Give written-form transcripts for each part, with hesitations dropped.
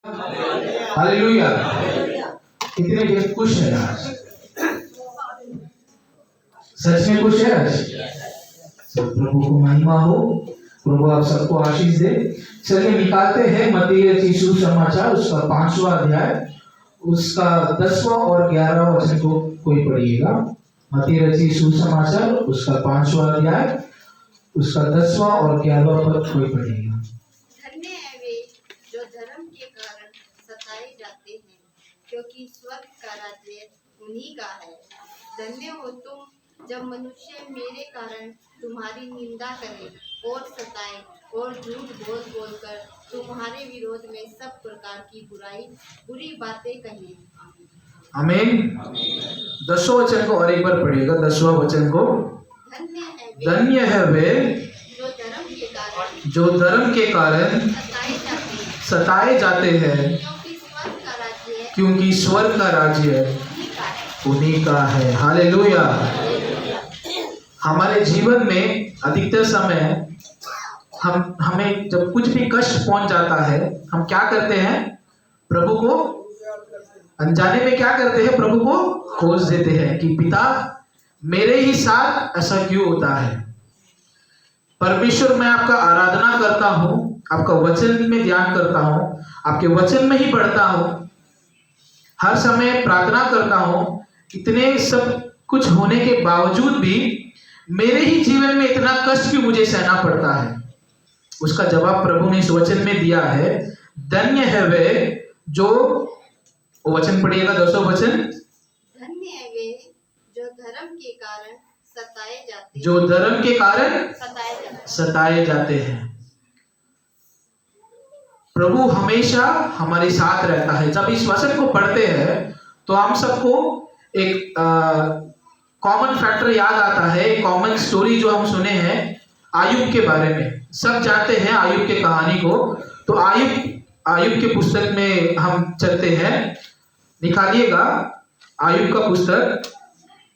Hallelujah. कितने ये खुश है आज? सच में खुश है आज? सब प्रभु को महिमा हो। प्रभु आप सबको आशीष दे। चलिए निकालते हैं मत्ती रचित सुसमाचार उसका 5वां अध्याय उसका 10वां और 11वां वचन को कोई पढ़िएगा। मत्ती रचित सुसमाचार उसका 5वां अध्याय उसका 10वां और 11वां पद कोई पढ़िएगा। धन्य है वे जो धर्म के कारण सताए जाते हैं, क्योंकि स्वर्ग का राज्य उन्हीं का है। धन्य हो तुम जब मनुष्य मेरे कारण तुम्हारी निंदा करे और सताए और झूठ बोल बोलकर तुम्हारे विरोध में सब प्रकार की बुरी बातें कहें। आमीन। 10वां वचन को और एक बार पढ़िएगा। 10वां वचन को, धन्य है वे जो धर्म के कारण सताए जाते हैं, क्योंकि स्वर्ग का राज्य उन्हीं का है। हालेलुया। हमारे जीवन में अधिकतर समय हमें जब कुछ भी कष्ट पहुंच जाता है, हम क्या करते हैं? प्रभु को अनजाने में क्या करते हैं? प्रभु को खोज देते हैं कि पिता मेरे ही साथ ऐसा क्यों होता है। परमेश्वर मैं आपका आराधना करता हूं, आपका वचन में ध्यान करता हूं, आपके वचन में ही पढ़ता हूं, हर समय प्रार्थना करता हूं, इतने सब कुछ होने के बावजूद भी मेरे ही जीवन में इतना कष्ट क्यों मुझे सहना पड़ता है? उसका जवाब प्रभु ने इस वचन में दिया है। धन्य है वे जो, वचन पढ़िएगा 200 वचन। धन्य है वे जो धर्म के कारण सताए जाते हैं, जो धर्म के कारण सताए जाते हैं। प्रभु हमेशा हमारे साथ रहता है। जब इस वचन को पढ़ते हैं तो हम सबको एक कॉमन फैक्टर याद आता है, कॉमन स्टोरी जो हम सुने हैं आयुब के बारे में। सब जानते हैं आयुब के कहानी को। तो आयुब के पुस्तक में हम चलते हैं। निकालिएगा आयुब का पुस्तक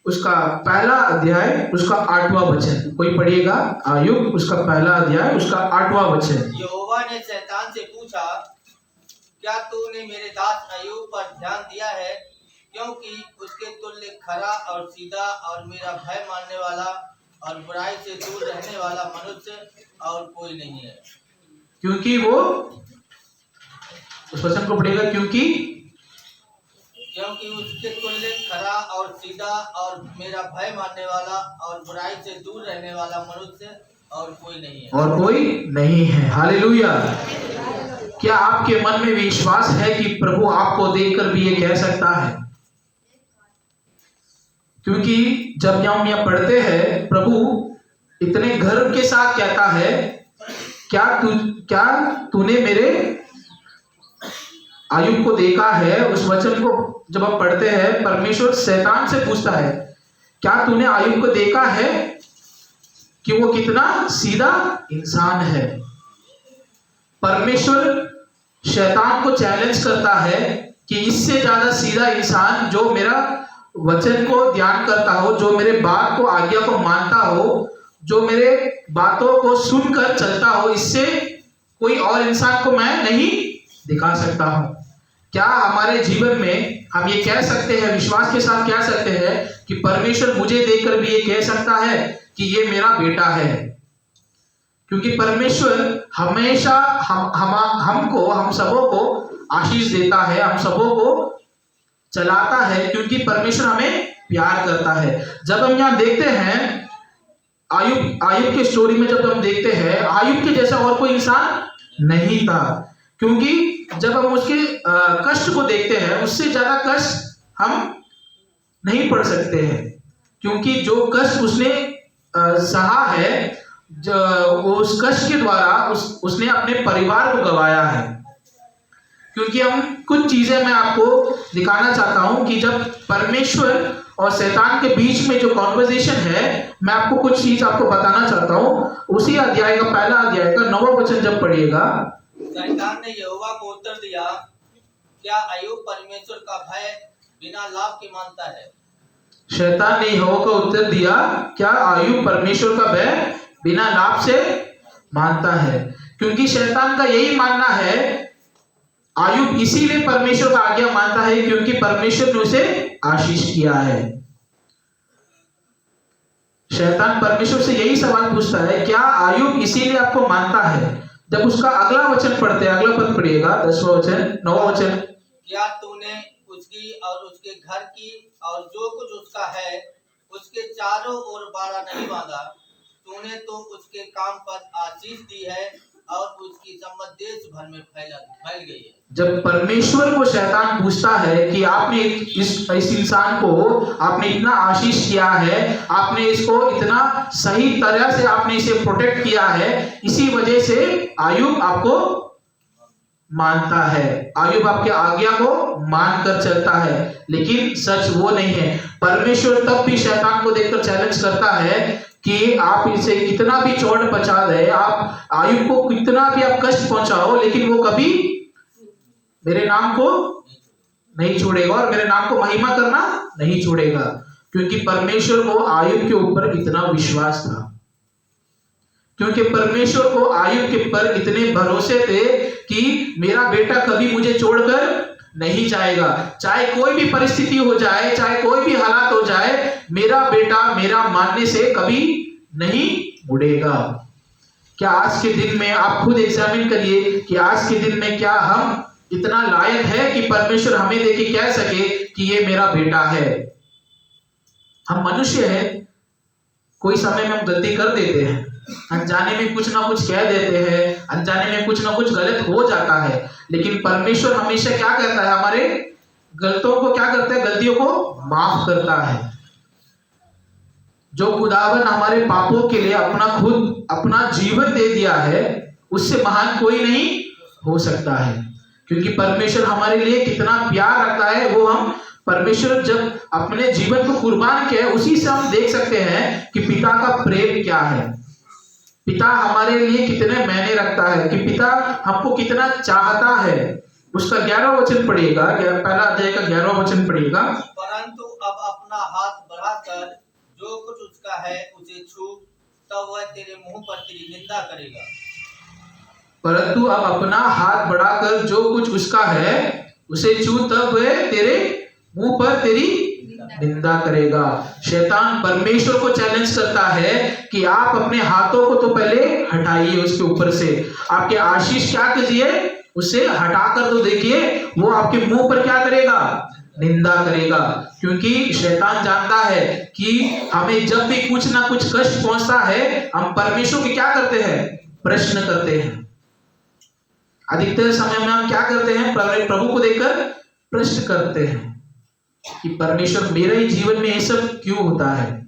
उसका पहला अध्याय उसका 8वां वचन कोई पढ़िएगा। आयुब उसका पहला अध्याय उसका 8वां वचन। यहोवा ने शैतान से पूछा, क्या तूने मेरे दास आयुब पर ध्यान दिया है? क्योंकि उसके तुल्य खरा और सीधा और मेरा भय मानने वाला और बुराई से दूर रहने वाला मनुष्य और कोई नहीं है। क्योंकि वो, उस वचन को पढ़ेगा, क्योंकि उसके तुल्य खरा और सीधा और मेरा भय मानने वाला और बुराई से दूर रहने वाला मनुष्य और कोई नहीं है। और कोई नहीं है। हालेलुया। क्या आपके मन में विश्वास है कि प्रभु आपको देखकर भी ये कह सकता है? क्योंकि जब हम यहाँ पढ़ते हैं प्रभु इतने गर्व के साथ कहता है, क्या तूने मेरे आयुब को देखा है? उस वचन को जब हम पढ़ते हैं परमेश्वर शैतान से पूछता है, क्या तूने आयुब को देखा है कि वो कितना सीधा इंसान है? परमेश्वर शैतान को चैलेंज करता है कि इससे ज्यादा सीधा इंसान जो मेरा वचन को ध्यान करता हो, जो मेरे बात को आज्ञा को मानता हो, जो मेरे बातों को सुनकर चलता हो, इससे कोई और इंसान को मैं नहीं दिखा सकता हूं। क्या हमारे जीवन में हम ये कह सकते हैं, विश्वास के साथ कह सकते हैं कि परमेश्वर मुझे देखकर भी ये कह सकता है कि ये मेरा बेटा है? क्योंकि परमेश्वर हमेशा हम सबों को आशीष देता है, हम सबों को चलाता है, क्योंकि परमेश्वर हमें प्यार करता है। जब हम यहाँ देखते हैं आयुब के स्टोरी में, जब हम देखते हैं आयुब के जैसा और कोई इंसान नहीं था। क्योंकि जब हम उसके कष्ट को देखते हैं उससे ज्यादा कष्ट हम नहीं पढ़ सकते हैं। क्योंकि जो कष्ट उसने सहा है, उस कष्ट के द्वारा उसने अपने परिवार को गंवाया है। क्योंकि हम कुछ चीजें मैं आपको दिखाना चाहता हूं कि जब परमेश्वर और शैतान के बीच में जो कॉन्वर्सेशन है, मैं आपको कुछ चीज आपको बताना चाहता हूं। उसी अध्याय का पहला अध्याय का 9वां वचन जब पढ़िएगा। शैतान ने यहोवा को उत्तर दिया, क्या आयुब परमेश्वर का भय बिना लाभ के मानता है? शैतान ने यहोवा को उत्तर दिया, क्या आयुब परमेश्वर का भय बिना लाभ से मानता है? क्योंकि शैतान का यही मानना है आयुब इसीलिए परमेश्वर का आज्ञा मानता है क्योंकि परमेश्वर ने उसे आशीष किया है। शैतान परमेश्वर से यही सवाल पूछता है, क्या आयुब इसीलिए आपको मानता है? जब उसका अगला वचन पढ़ते हैं, अगला पद पढ़िएगा, 10वां वचन, 9वां वचन। क्या तूने उसकी और उसके घर की और जो कुछ उसका है उसके चारों ओर बाड़ा नहीं बांधा? तूने तो उसके काम पर आशीष दी है और उसकी सम्मत देश भर में फैल गई है। जब परमेश्वर को शैतान पूछता है कि आपने इस इंसान को आपने इतना आशीष किया है, आपने इसको इतना सही तरह से आपने इसे प्रोटेक्ट किया है, इसी वजह से आयुब आपको मानता है, आयुब आपके आज्ञा को मानकर चलता है। लेकिन सच वो नहीं है। परमेश्वर तब भी शैतान को देखकर चैलेंज करता है कि आप इसे कितना भी चोट पहुंचा दे, आप आयुब को कितना भी आप कष्ट पहुंचाओ, लेकिन वो कभी मेरे नाम को नहीं छोड़ेगा और मेरे नाम को महिमा करना नहीं छोड़ेगा, क्योंकि परमेश्वर को आयुब के ऊपर इतना विश्वास था, क्योंकि परमेश्वर को आयुब के ऊपर इतने भरोसे थे कि मेरा बेटा कभी मुझे छोड़कर नहीं जाएगा, चाहे कोई भी परिस्थिति हो जाए, चाहे कोई भी हालात हो जाए, मेरा बेटा मेरा मानने से कभी नहीं मुड़ेगा। क्या आज के दिन में आप खुद एग्जामिन करिए कि आज के दिन में क्या हम इतना लायक है कि परमेश्वर हमें देके कह सके कि ये मेरा बेटा है? हम मनुष्य हैं, कोई समय में हम गलती कर देते हैं, अनजाने में कुछ ना कुछ कह देते हैं, अनजाने में कुछ ना कुछ गलत हो जाता है, लेकिन परमेश्वर हमेशा क्या करता है? हमारे गलतियों को क्या करता है? गलतियों को माफ करता है। जो खुदावन हमारे पापों के लिए अपना जीवन दे दिया है, उससे महान कोई नहीं हो सकता है, क्योंकि परमेश्वर हमारे लिए कितना प्यार रखता है वो हम परमेश्वर जब अपने जीवन को कुर्बान किया है, उसी से हम देख सकते हैं कि पिता का प्रेम क्या है, पिता हमारे लिए कितने मायने रखता है, कि पिता हमको कितना चाहता है। उसका 11वां वचन पढ़िएगा, पहला अध्याय का 11वां वचन पढ़िएगा। परंतु अब अपना हाथ बढ़ाकर जो कुछ उसका है उसे छू, तब वह तेरे मुंह पर तेरी निंदा करेगा। परंतु अब अपना हाथ बढ़ाकर जो कुछ उसका है उसे छू, तब वह तेरे मुंह पर तेरी निंदा करेगा। शैतान परमेश्वर को चैलेंज करता है कि आप अपने हाथों को तो पहले हटाइए उसके ऊपर से, आपके आशीष क्या कीजिए, उसे हटाकर तो देखिए, वो आपके मुंह पर क्या करेगा? निंदा करेगा। क्योंकि शैतान जानता है कि हमें जब भी कुछ ना कुछ कष्ट पहुंचता है, हम परमेश्वर को क्या करते हैं? प्रश्न करते हैं। अधिकतर समय में हम क्या करते हैं? प्रभु को देखकर प्रश्न करते हैं कि परमेश्वर मेरे ही जीवन में ये सब क्यों होता है,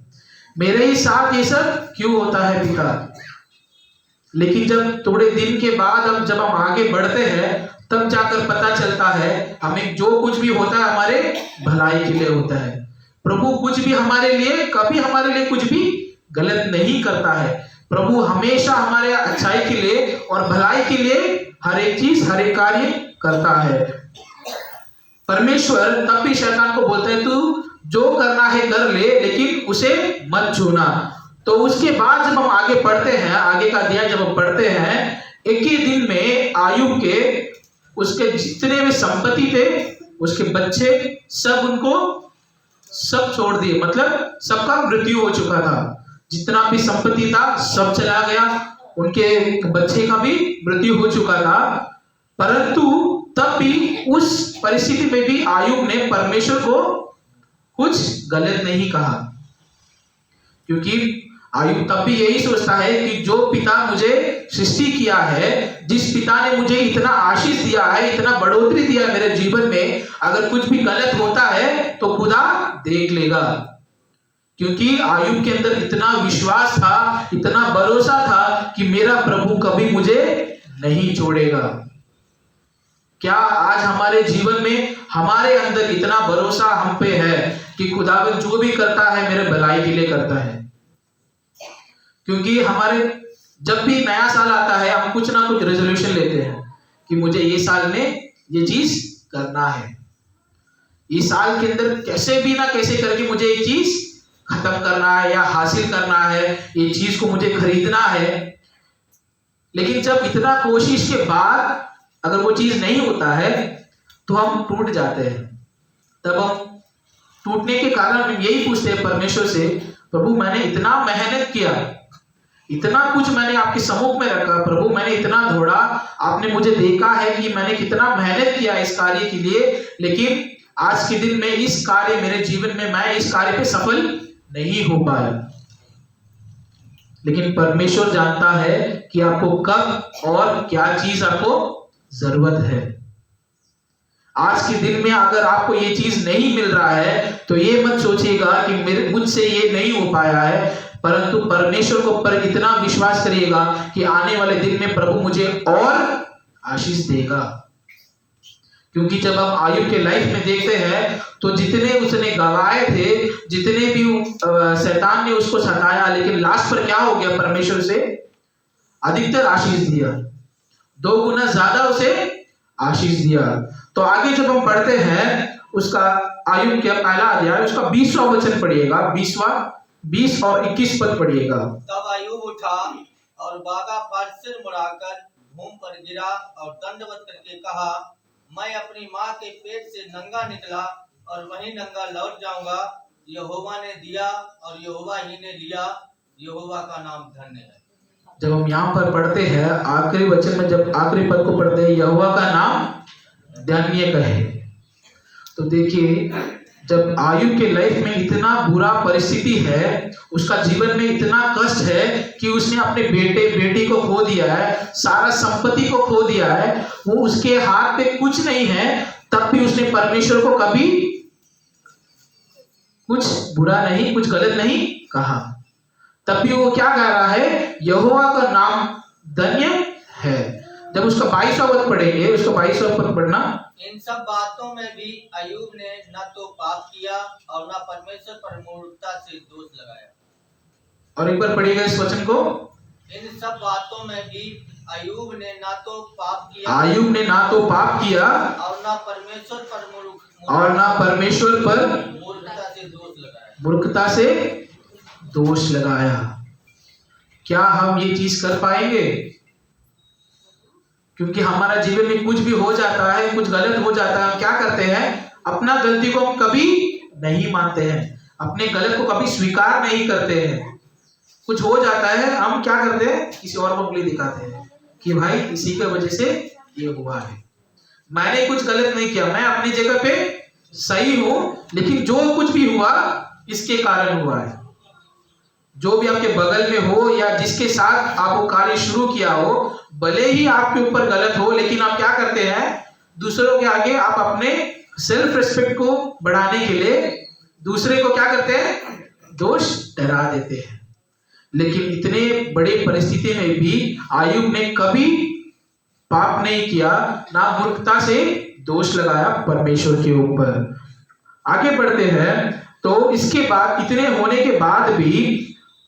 मेरे ही साथ ये सब क्यों होता है पिता। लेकिन जब थोड़े दिन के बाद जब हम आगे बढ़ते हैं, तब जाकर पता चलता है हमें जो कुछ भी होता है हमारे भलाई के लिए होता है। प्रभु कुछ भी हमारे लिए, कभी हमारे लिए कुछ भी गलत नहीं करता है। प्रभु हमेशा हमारे अच्छाई के लिए और भलाई के लिए हर एक चीज, हर एक कार्य करता है। परमेश्वर तब भी शैतान को बोलता है, तू जो करना है कर ले, लेकिन उसे मत छूना। तो उसके बाद जब हम आगे पढ़ते हैं, आगे का अध्याय जब हम पढ़ते हैं, एक ही दिन में आयुब के उसके जितने भी संपत्ति थे, उसके बच्चे सब छोड़ दिए, मतलब सबका मृत्यु हो चुका था। जितना भी संपत्ति था सब चला गया, उनके बच्चे का भी मृत्यु हो चुका था। परंतु तब भी उस परिस्थिति में भी आयुब ने परमेश्वर को कुछ गलत नहीं कहा, क्योंकि आयुब तब भी यही सोचता है कि जो पिता मुझे सृष्टि किया है, जिस पिता ने मुझे इतना आशीष दिया है, इतना बढ़ोतरी दिया है मेरे जीवन में, अगर कुछ भी गलत होता है तो खुदा देख लेगा। क्योंकि आयुब के अंदर इतना विश्वास था, इतना भरोसा था कि मेरा प्रभु कभी मुझे नहीं छोड़ेगा। क्या आज हमारे जीवन में हमारे अंदर इतना भरोसा हम पे है कि खुदावन जो भी करता है मेरे भलाई के लिए करता है? क्योंकि हमारे जब भी नया साल आता है, हम कुछ ना कुछ रेजोल्यूशन लेते हैं कि मुझे ये साल में ये चीज करना है, ये साल के अंदर कैसे भी ना कैसे करके मुझे ये चीज खत्म करना है या हासिल करना है, ये चीज को मुझे खरीदना है। लेकिन जब इतना कोशिश के बाद अगर वो चीज नहीं होता है तो हम टूट जाते हैं। तब हम टूटने के कारण हम यही पूछते हैं परमेश्वर से, प्रभु मैंने इतना मेहनत किया, इतना कुछ मैंने आपके सम्मुख में रखा, प्रभु मैंने इतना दौड़ा, आपने मुझे देखा है कि मैंने कितना मेहनत किया इस कार्य के लिए, लेकिन आज के दिन में इस कार्य मेरे जीवन में मैं इस कार्य पे सफल नहीं हो पाया। लेकिन परमेश्वर जानता है कि आपको कब और क्या चीज आपको जरूरत है। आज के दिन में अगर आपको ये चीज नहीं मिल रहा है तो ये मत सोचिएगा कि मुझसे ये नहीं हो पाया है, परंतु परमेश्वर को पर इतना विश्वास करिएगा कि आने वाले दिन में प्रभु मुझे और आशीष देगा। क्योंकि जब हम आयुब के लाइफ में देखते हैं तो जितने उसने गवाए थे, जितने भी शैतान ने उसको सताया, लेकिन लास्ट पर क्या हो गया, परमेश्वर से अधिकतर आशीष दिया, 2 गुना ज्यादा उसे आशीष दिया। तो आगे जब हम पढ़ते हैं उसका आयुब का पहला अध्याय उसका 20वां वचन पढ़िएगा, 20 और 21 पद पढ़िएगा। तब आयुब उठा और बागा पर सिर मुड़ाकर भूमि पर गिरा और दंडवत करके कहा, मैं अपनी माँ के पेट से नंगा निकला और वहीं नंगा लौट जाऊंगा। यहोवा ने दिया और यहोवा ही ने लिया, यहोवा का नाम धन्य है। जब हम यहाँ पर पढ़ते हैं आखिरी वचन में, जब आखिरी पद को पढ़ते हैं यहोवा का नाम धन्य कहे, तो देखिए जब आयुब के लाइफ में इतना बुरा परिस्थिति है, उसका जीवन में इतना कष्ट है कि उसने अपने बेटी को खो दिया है, सारा संपत्ति को खो दिया है, वो उसके हाथ पे कुछ नहीं है, तब भी उसने परमेश्वर को कभी कुछ बुरा नहीं, कुछ गलत नहीं कहा। तब भी वो क्या कह रहा है, यहोवा का नाम धन्य है। जब उसका 22वां पद पढ़ेंगे, उसका 22वां पद पढ़ना। इन सब बातों में भी अय्यूब ने न तो पाप किया और न परमेश्वर पर मूर्खता से दोष लगाया। और एक बार पढ़िएगा इस वचन को। इन सब बातों में भी अय्यूब ने ना तो पाप किया, आयुब ने ना तो पाप किया और ना परमेश्वर पर मूर्खता से दोष लगाया। क्या हम ये चीज कर पाएंगे? क्योंकि हमारा जीवन में कुछ भी हो जाता है, कुछ गलत हो जाता है, हम क्या करते हैं, अपना गलती को हम कभी नहीं मानते हैं, अपने गलत को कभी स्वीकार नहीं करते हैं। कुछ हो जाता है, हम क्या करते हैं, किसी और को उंगली दिखाते हैं कि भाई इसी की वजह से ये हुआ है, मैंने कुछ गलत नहीं किया, मैं अपनी जगह पे सही हूं, लेकिन जो कुछ भी हुआ इसके कारण हुआ है। जो भी आपके बगल में हो या जिसके साथ आप वो कार्य शुरू किया हो, भले ही आपके ऊपर गलत हो, लेकिन आप क्या करते हैं, दूसरों के आगे आप अपने सेल्फ रिस्पेक्ट को बढ़ाने के लिए दूसरे को क्या करते हैं, दोष ठहरा देते हैं। लेकिन इतने बड़े परिस्थिति में भी आयुब ने कभी पाप नहीं किया, ना मूर्खता से दोष लगाया परमेश्वर के ऊपर। आगे बढ़ते हैं तो इसके बाद, इतने होने के बाद भी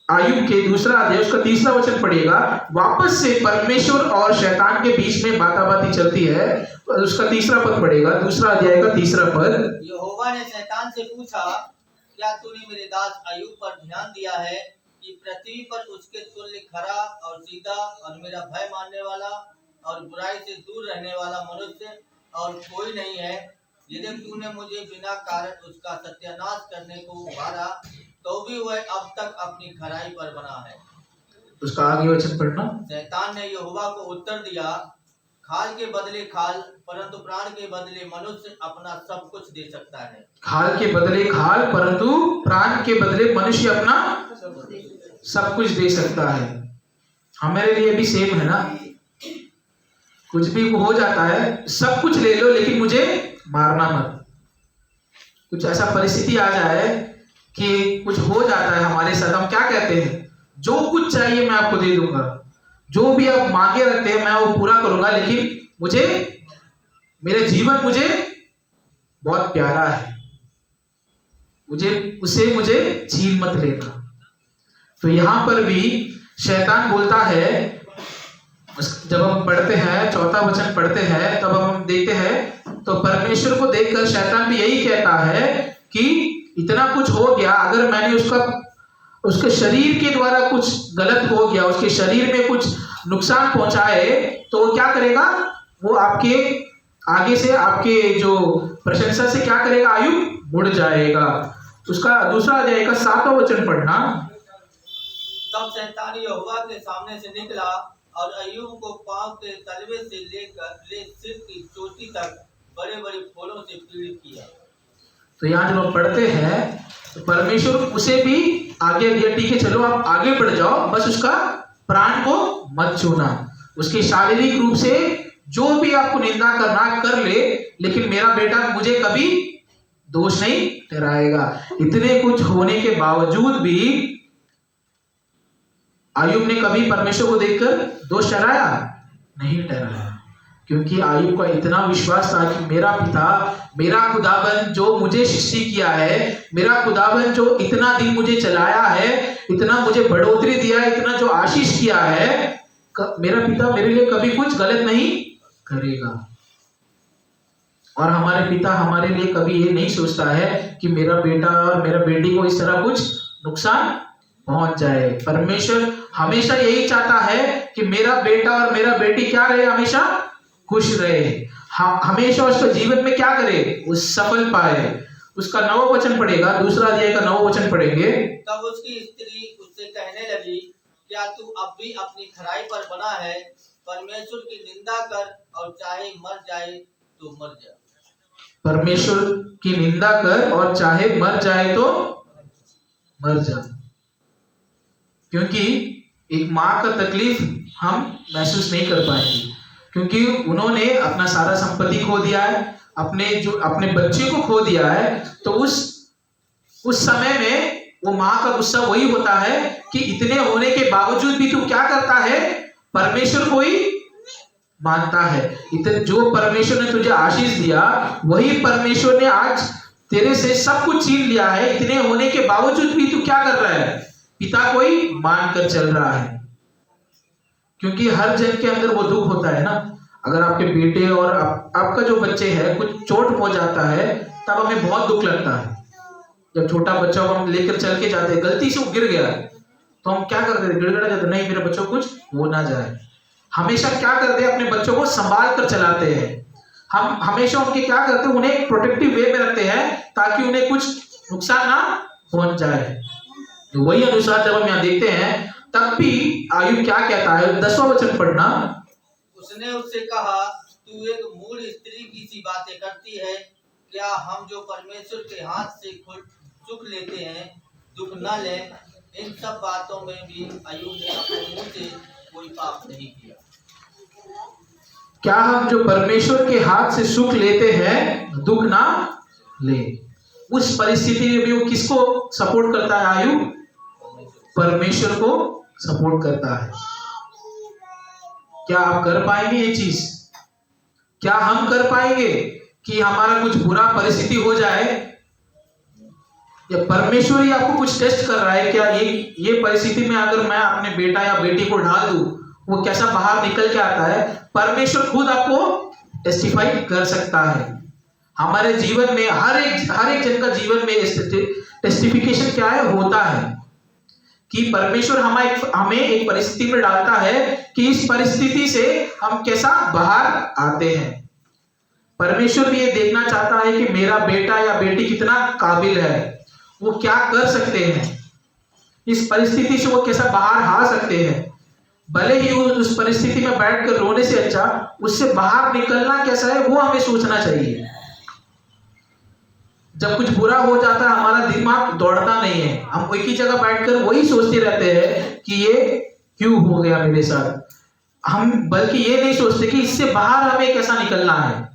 आयुब के दूसरा अध्याय उसका 3रा वचन पढ़िएगा, वापस से परमेश्वर और शैतान के बीच में बाताबाती चलती है। उसका 3रा पद पढ़ेगा, दूसरा अध्याय का 3रा पद। यहोवा ने शैतान से पूछा, क्या तूने मेरे दास आयुब पर ध्यान दिया है कि पृथ्वी पर उसके तुल्य खरा और सीधा और मेरा भय मानने वाला और बुराई से दूर रहने वाला मनुष्य और कोई नहीं है? यदि तूने मुझे बिना कारण उसका सत्यानाश करने को उभारा, तो भी वह अब तक अपनी खराई पर बना है। उसका आगे वचन पढ़ना। शैतान ने यहोवा को उत्तर दिया, खाल के बदले खाल, परंतु प्राण के बदले मनुष्य अपना सब कुछ दे सकता है। खाल के बदले खाल, परंतु प्राण के बदले मनुष्य अपना सब कुछ दे सकता है। हमारे लिए भी सेम है ना, कुछ भी हो जाता है, सब कुछ ले लो लेकिन मुझे मारना मत। कुछ ऐसा परिस्थिति आ जाए कि कुछ हो जाता है हमारे साथ, हम क्या कहते हैं, जो कुछ चाहिए मैं आपको दे दूंगा, जो भी आप मांगे रखते हैं मैं वो पूरा करूंगा, लेकिन मुझे, मेरा जीवन मुझे बहुत प्यारा है, मुझे छीन मत लेना। तो यहां पर भी शैतान बोलता है, जब हम पढ़ते हैं 4था वचन पढ़ते हैं, तब हम देखते हैं तो परमेश्वर को देखकर शैतान भी यही कहता है कि इतना कुछ हो गया, अगर मैंने उसके शरीर के द्वारा कुछ गलत हो गया, उसके शरीर में कुछ नुकसान पहुंचाए, तो वो क्या करेगा, वो आपके आगे से आपके जो प्रशंसा से क्या करेगा, अय्यूब मुड़ जाएगा। उसका दूसरा अध्याय का 7वां वचन पढ़ना। तब शैतान यहोवा के सामने से निकला और अय्यूब को पांव के तलवे से ले सिर की चोटी तक बड़े बड़े फोड़ों से पीड़ित किया। तो यहाँ जब हम पढ़ते हैं तो परमेश्वर उसे भी आगे दिया, ठीक है चलो आप आगे बढ़ जाओ, बस उसका प्राण को मत छूना। उसके शारीरिक रूप से जो भी आपको निंदा करना कर ले, लेकिन मेरा बेटा मुझे कभी दोष नहीं ठहराएगा। इतने कुछ होने के बावजूद भी अय्यूब ने कभी परमेश्वर को देखकर दोष ठहराया नहीं ठहराया, क्योंकि अय्यूब का इतना विश्वास था कि मेरा पिता, मेरा खुदाबंद जो मुझे सृष्टि किया है, मेरा खुदाबंद जो इतना दिन मुझे चलाया है, इतना मुझे बढ़ोतरी दिया है, इतना जो आशीष किया है, मेरा पिता मेरे लिए कभी कुछ गलत नहीं करेगा। और हमारे पिता हमारे लिए कभी ये नहीं सोचता है कि मेरा बेटा और मेरा बेटी को इस तरह कुछ नुकसान पहुंच जाए। परमेश्वर हमेशा यही चाहता है कि मेरा बेटा और मेरा बेटी क्या रहे, हमेशा खुश रहे, हमेशा उसका जीवन में क्या करे, वो सफल पाए। उसका 9वां वचन पढ़ेगा, दूसरा अध्याय का 9वां वचन पढ़ेंगे। तब उसकी स्त्री उससे कहने लगी, क्या तू अब भी अपनी खराई पर बना है? परमेश्वर की निंदा कर और चाहे मर जाए तो मर जा। परमेश्वर की निंदा कर और चाहे मर जाए तो मर जा। क्योंकि एक माँ का तकलीफ हम महसूस नहीं कर पाएंगे, क्योंकि उन्होंने अपना सारा संपत्ति खो दिया है, अपने बच्चे को खो दिया है। तो उस समय में वो माँ का गुस्सा वही होता है कि इतने होने के बावजूद भी तू क्या करता है, परमेश्वर को ही मानता है। इतने जो परमेश्वर ने तुझे आशीष दिया, वही परमेश्वर ने आज तेरे से सब कुछ छीन लिया है। इतने होने के बावजूद भी तू क्या कर रहा है, पिता को ही मानकर चल रहा है। क्योंकि हर जन के अंदर वो दुख होता है ना। अगर आपके बेटे और आपका जो बच्चे है कुछ चोट हो जाता है, तब हमें बहुत दुख लगता है। जब छोटा बच्चा को हम लेकर चल के जाते हैं, गलती से वो गिर गया तो हम क्या करते हैं, गिड़गड़ा जाते, नहीं मेरे बच्चों को कुछ हो ना जाए। हमेशा क्या करते हैं, अपने बच्चों को संभाल कर चलाते हैं। हम हमेशा उनके क्या करते हैं, उन्हें प्रोटेक्टिव वे में रखते हैं ताकि उन्हें कुछ नुकसान ना पहुंच जाए। तो वही अनुसार जब हम यहाँ देखते हैं, तब भी अय्यूब क्या कहता है, 10वां वचन पढ़ना। उसने उससे कहा, तू एक मूढ़ स्त्री की सी बातें करती है। क्या हम जो परमेश्वर के हाथ से खुद सुख लेते हैं दुख न लें? इन सब बातों में भी अय्यूब ने अपने मुंह से कोई पाप नहीं किया। क्या हम जो परमेश्वर के हाथ से सुख लेते हैं दुख ना ले? उस परिस्थिति में भी वो किसको सपोर्ट करता है अय्यूब? परमेश्वर को सपोर्ट करता है। क्या आप कर पाएंगे ये चीज? क्या हम कर पाएंगे कि हमारा कुछ बुरा परिस्थिति हो जाए, या परमेश्वर ही आपको कुछ टेस्ट कर रहा है? क्या ये परिस्थिति में अगर मैं अपने बेटा या बेटी को डाल दूं, वो कैसा बाहर निकल के आता है? परमेश्वर खुद आपको टेस्टिफाई कर सकता है। हमारे जीवन में हर एक जन का जीवन में टेस्टिफिकेशन क्या है, होता है कि परमेश्वर हमें एक परिस्थिति में डालता है कि इस परिस्थिति से हम कैसा बाहर आते हैं। परमेश्वर भी ये देखना चाहता है कि मेरा बेटा या बेटी कितना काबिल है, वो क्या कर सकते हैं, इस परिस्थिति से वो कैसा बाहर आ सकते हैं। भले ही उस परिस्थिति में बैठकर रोने से अच्छा उससे बाहर निकलना कैसा है, वो हमें सोचना चाहिए। जब कुछ बुरा हो जाता है, हमारा दिमाग दौड़ता नहीं है, हम एक ही जगह बैठकर वही सोचते रहते हैं कि ये क्यों हो गया मेरे साथ। हम बल्कि ये नहीं सोचते कि इससे बाहर हमें कैसा निकलना है।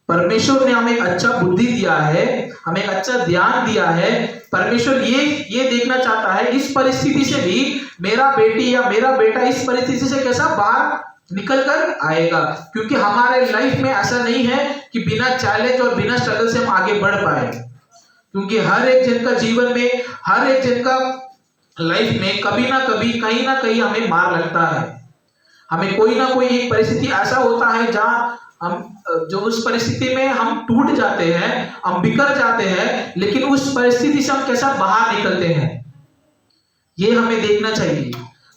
परमेश्वर ने हमें एक अच्छा बुद्धि दिया है, हमें एक अच्छा ध्यान दिया है। परमेश्वर ये देखना चाहता है इस परिस्थिति से भी मेरा बेटी या मेरा बेटा इस परिस्थिति से कैसा बाहर निकल कर आएगा। क्योंकि हमारे लाइफ में ऐसा नहीं है कि बिना चैलेंज और बिना स्ट्रगल से हम आगे बढ़ पाए। क्योंकि हर एक जन का जीवन में, हर एक जन का लाइफ में कभी ना कभी कहीं ना कहीं हमें मार लगता है। हमें कोई ना कोई एक परिस्थिति ऐसा होता है जहां हम जो उस परिस्थिति में हम टूट जाते हैं, हम बिखर जाते हैं, लेकिन उस परिस्थिति से हम कैसा बाहर निकलते हैं ये हमें देखना चाहिए।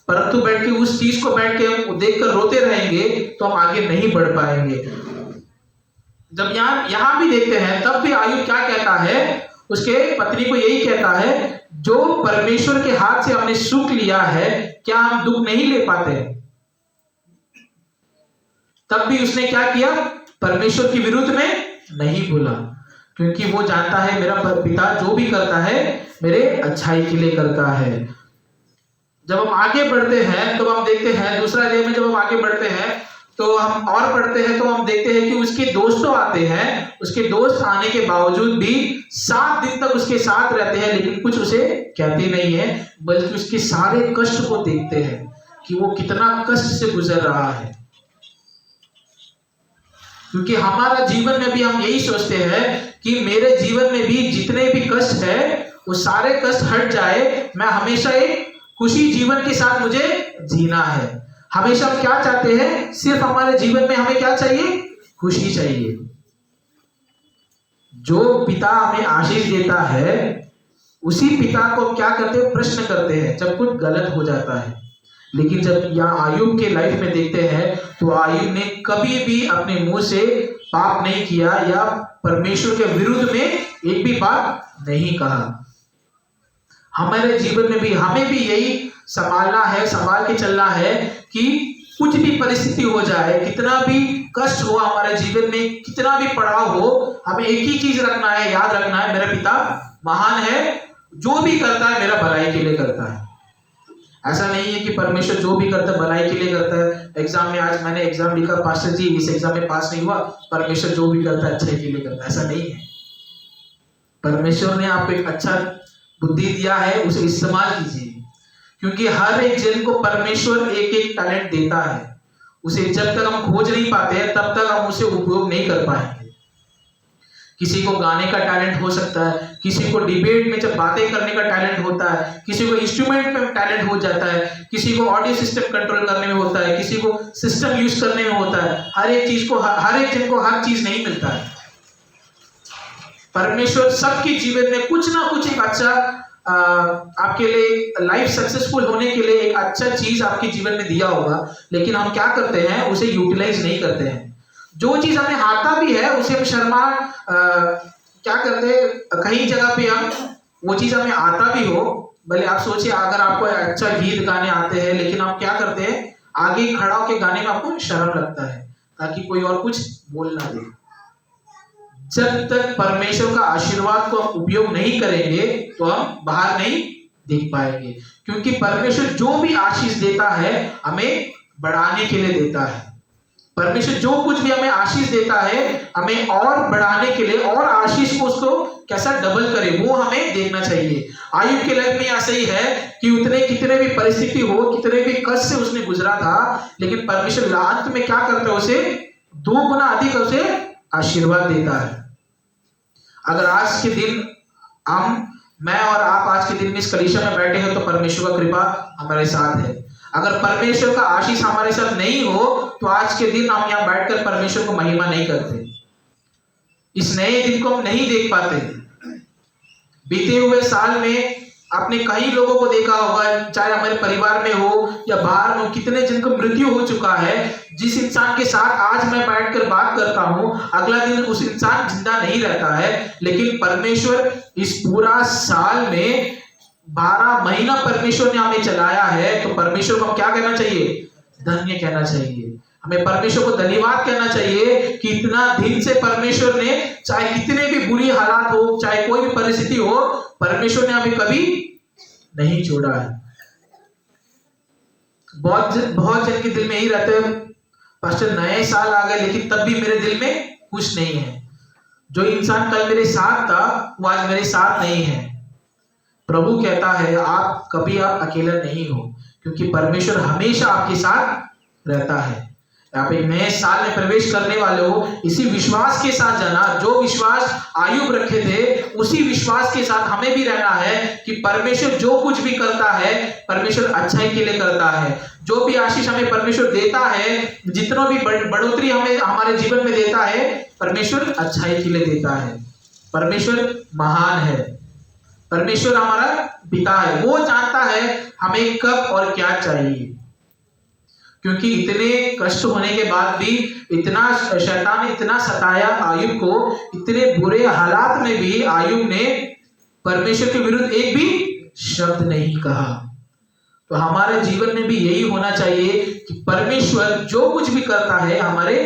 परंतु बैठ के उस चीज को बैठ के हम देखकर रोते रहेंगे तो हम आगे नहीं बढ़ पाएंगे। जब यहां भी देखते हैं तब भी आयुब क्या कहता है, उसके पत्नी को यही कहता है, जो परमेश्वर के हाथ से हमने सुख लिया है क्या हम दुख नहीं ले पाते? तब भी उसने क्या किया, परमेश्वर के विरुद्ध में नहीं बोला, क्योंकि वो जानता है मेरा पिता जो भी करता है मेरे अच्छाई के लिए करता है। जब हम आगे बढ़ते हैं तो हम देखते हैं दूसरा अध्याय में, जब हम आगे बढ़ते हैं तो हम और पढ़ते हैं तो हम देखते हैं कि उसके दोस्त तो आते हैं, उसके दोस्त आने के बावजूद भी 7 दिन तक उसके साथ रहते हैं, लेकिन कुछ उसे कहते नहीं है, बल्कि उसके सारे कष्ट को देखते हैं कि वो कितना कष्ट से गुजर रहा है। क्योंकि हमारा जीवन में भी हम यही सोचते हैं कि मेरे जीवन में भी जितने भी कष्ट है वो सारे कष्ट हट जाए, मैं हमेशा एक खुशी जीवन के साथ मुझे जीना है। हमेशा हम क्या चाहते हैं, सिर्फ हमारे जीवन में हमें क्या चाहिए, खुशी चाहिए। जो पिता हमें आशीष देता है उसी पिता को क्या करते हैं, प्रश्न करते हैं जब कुछ गलत हो जाता है। लेकिन जब यहाँ आयुब के लाइफ में देखते हैं तो आयुब ने कभी भी अपने मुंह से पाप नहीं किया या परमेश्वर के विरुद्ध में एक भी बात नहीं कहा। हमारे जीवन में भी हमें भी यही संभालना है, संभाल के चलना है कि कुछ भी परिस्थिति हो जाए, कितना भी कष्ट हो हमारे जीवन में, कितना भी पड़ाव हो, हमें एक ही चीज रखना है, याद रखना है, मेरा पिता महान है, जो भी करता है मेरा भलाई के लिए करता है। ऐसा नहीं है कि परमेश्वर जो भी करता है भलाई के लिए करता है। एग्जाम में आज मैंने एग्जाम लिखा, पास्टर जी इस एग्जाम में पास नहीं हुआ, परमेश्वर जो भी करता है अच्छे के लिए करता है, ऐसा नहीं है। परमेश्वर ने आपको एक अच्छा बुद्धि दिया है, उसे इस्तेमाल कीजिए, क्योंकि हर एक जन को परमेश्वर एक एक टैलेंट देता है। उसे जब तक हम खोज नहीं पाते हैं तब तक हम उसे उपयोग नहीं कर पाएंगे। किसी को गाने का टैलेंट हो सकता है, किसी को डिबेट में जब बातें करने का टैलेंट होता है, किसी को इंस्ट्रूमेंट में टैलेंट हो जाता है, किसी को ऑडियो सिस्टम कंट्रोल करने में होता है, किसी को सिस्टम यूज करने में होता है। हर एक चीज को, हर एक जन को हर चीज नहीं मिलता है। परमेश्वर सबके जीवन में कुछ ना कुछ एक अच्छा आपके लिए लाइफ सक्सेसफुल होने के लिए एक अच्छा चीज आपके जीवन में दिया होगा, लेकिन हम क्या करते हैं, उसे यूटिलाइज नहीं करते हैं। जो चीज हमें आता भी है उसे हम शर्मा क्या करते हैं, कहीं जगह पे हम वो चीज हमें आता भी हो, भले आप सोचिए अगर आपको अच्छा गीत गाने आते हैं, लेकिन आप क्या करते हैं, आगे खड़ा होकर गाने में आपको शर्म लगता है ताकि कोई और कुछ बोल ना दे। जब तक परमेश्वर का आशीर्वाद को हम उपयोग नहीं करेंगे तो हम बाहर नहीं दिख पाएंगे, क्योंकि परमेश्वर जो भी आशीष देता है हमें बढ़ाने के लिए देता है। परमेश्वर जो कुछ भी हमें आशीष देता है हमें और बढ़ाने के लिए, और आशीष को उसको कैसा डबल करे वो हमें देखना चाहिए। आयुब के लाइफ में ऐसा ही है कि उतने कितने भी परिस्थिति हो, कितने भी कष्ट से उसने गुजरा था, लेकिन परमेश्वर अंत में क्या करता है, उसे 2 गुना अधिक उसे आशीर्वाद देता है। अगर आज के दिन मैं और आप आज के दिन में इस कलीसिया में बैठे हैं तो परमेश्वर का कृपा हमारे साथ है। अगर परमेश्वर का आशीष हमारे साथ नहीं हो तो आज के दिन हम यहाँ बैठकर परमेश्वर को महिमा नहीं करते, इस नए दिन को हम नहीं देख पाते। बीते हुए साल में आपने कई लोगों को देखा होगा, चाहे हमारे परिवार में हो या बाहर में, कितने जन को मृत्यु हो चुका है। जिस इंसान के साथ आज मैं बैठकर बात करता हूं अगला दिन उस इंसान जिंदा नहीं रहता है, लेकिन परमेश्वर इस पूरा साल में 12 महीना परमेश्वर ने हमें चलाया है, तो परमेश्वर को हम क्या कहना चाहिए, धन्य कहना चाहिए। हमें परमेश्वर को धन्यवाद कहना चाहिए कि इतना दिन से परमेश्वर ने, चाहे कितने भी बुरी हालात हो, चाहे कोई भी परिस्थिति हो, परमेश्वर ने हमें कभी नहीं छोड़ा है। बहुत जन के दिल में यही रहते हैं, पास्टर नए साल आ गए लेकिन तब भी मेरे दिल में कुछ नहीं है। जो इंसान कल मेरे साथ था वो आज मेरे साथ नहीं है। प्रभु कहता है आप अकेला नहीं हो, क्योंकि परमेश्वर हमेशा आपके साथ रहता है। आप एक नए साल में प्रवेश करने वाले हो, इसी विश्वास के साथ जाना, जो विश्वास आयुब रखे थे उसी विश्वास के साथ हमें भी रहना है कि परमेश्वर जो कुछ भी करता है परमेश्वर अच्छाई के लिए करता है। जो भी आशीष हमें परमेश्वर देता है, जितना भी बढ़ोतरी हमें हमारे जीवन में देता है, परमेश्वर अच्छाई के लिए देता है। परमेश्वर महान है। परमेश्वर हमारा पिता है, वो जानता है हमें कब और क्या चाहिए। क्योंकि इतने कष्ट होने के बाद भी इतना शैतान ने इतना सताया आयुब को, इतने बुरे हालात में भी आयुब ने परमेश्वर के विरुद्ध एक भी शब्द नहीं कहा। तो हमारे जीवन में भी यही होना चाहिए कि परमेश्वर जो कुछ भी करता है हमारे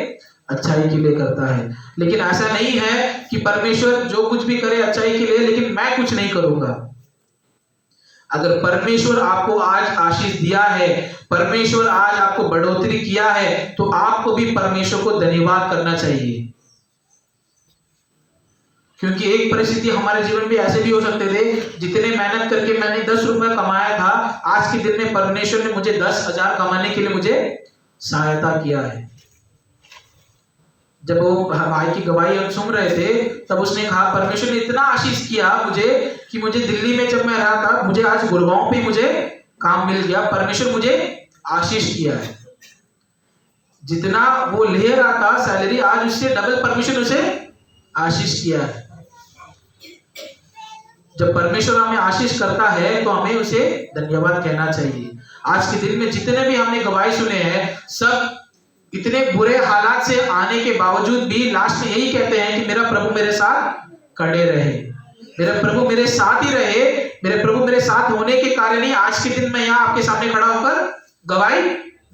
अच्छाई के लिए करता है। लेकिन ऐसा नहीं है कि परमेश्वर जो कुछ भी करे अच्छाई के लिए, लेकिन मैं कुछ नहीं करूंगा। अगर परमेश्वर आपको आज आशीष दिया है, परमेश्वर आज आपको बढ़ोतरी किया है, तो आपको भी परमेश्वर को धन्यवाद करना चाहिए। क्योंकि एक परिस्थिति हमारे जीवन में ऐसे भी हो सकते थे, जितने मेहनत करके मैंने 10 रुपए कमाया था, आज के दिन में परमेश्वर ने मुझे 10,000 कमाने के लिए मुझे सहायता किया है। जब वो भाई की गवाही हम सुन रहे थे, तब उसने कहा परमेश्वर ने इतना आशीष किया मुझे कि मुझे दिल्ली में जब मैं रहा था, मुझे आज गुड़गांव पे मुझे काम मिल गया। परमेश्वर मुझे आशीष किया है। जितना वो ले रहा था सैलरी, आज उससे डबल परमेश्वर उसे आशीष किया है। जब परमेश्वर हमें आशीष करता है तो हमें उसे धन्यवाद कहना चाहिए। आज के दिन में जितने भी हमने गवाही सुने हैं, सब इतने बुरे हालात से आने के बावजूद भी लास्ट में यही कहते हैं कि मेरा प्रभु मेरे साथ खड़े रहे, मेरा प्रभु मेरे साथ ही रहे। मेरे प्रभु मेरे साथ होने के कारण ही आज के दिन मैं यहाँ आपके सामने खड़ा होकर गवाही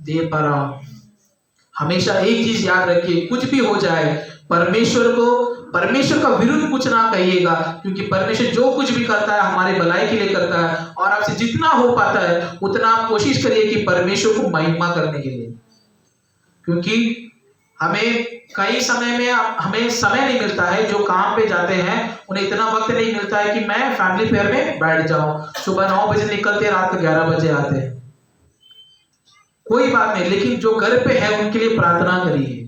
दे पा रहा हूं। हमेशा एक चीज याद रखिए, कुछ भी हो जाए परमेश्वर का विरुद्ध कुछ ना कहिएगा, क्योंकि परमेश्वर जो कुछ भी करता है हमारे भलाई के लिए करता है। और आपसे जितना हो पाता है उतना आप कोशिश करिए कि परमेश्वर को महिमा करने के लिए, क्योंकि हमें कई समय में हमें समय नहीं मिलता है। जो काम पे जाते हैं उन्हें इतना वक्त नहीं मिलता है कि मैं फैमिली फेयर में बैठ जाऊं। सुबह 9 बजे निकलते, रात को 11 बजे आते हैं, कोई बात नहीं, लेकिन जो घर पे है उनके लिए प्रार्थना करिए।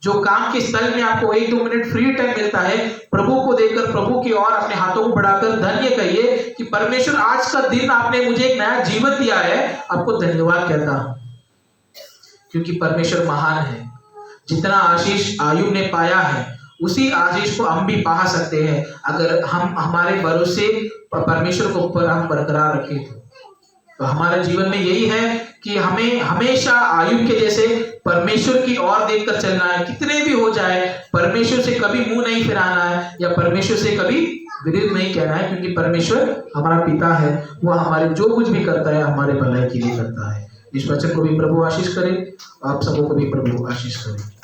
जो काम के स्थल में आपको 1-2 मिनट फ्री टाइम मिलता है, प्रभु को देखकर, प्रभु की ओर अपने हाथों को बढ़ाकर धन्य कहिए कि परमेश्वर आज का दिन आपने मुझे एक नया जीवन दिया है, आपको धन्यवाद कहता हूं। क्योंकि परमेश्वर महान है। जितना आशीष आयुब ने पाया है, उसी आशीष को हम भी पा सकते हैं अगर हम हमारे भरोसे परमेश्वर को ऊपर हम बरकरार रखें। तो हमारे जीवन में यही है कि हमें हमेशा आयुब के जैसे परमेश्वर की ओर देखकर चलना है। कितने भी हो जाए, परमेश्वर से कभी मुंह नहीं फिराना है या परमेश्वर से कभी विरुद्ध नहीं कहना है, क्योंकि परमेश्वर हमारा पिता है। वह हमारे जो कुछ भी करता है हमारे भलाई के लिए करता है। इस वचन को भी प्रभु आशीष करे, आप सबों को भी प्रभु आशीष करे।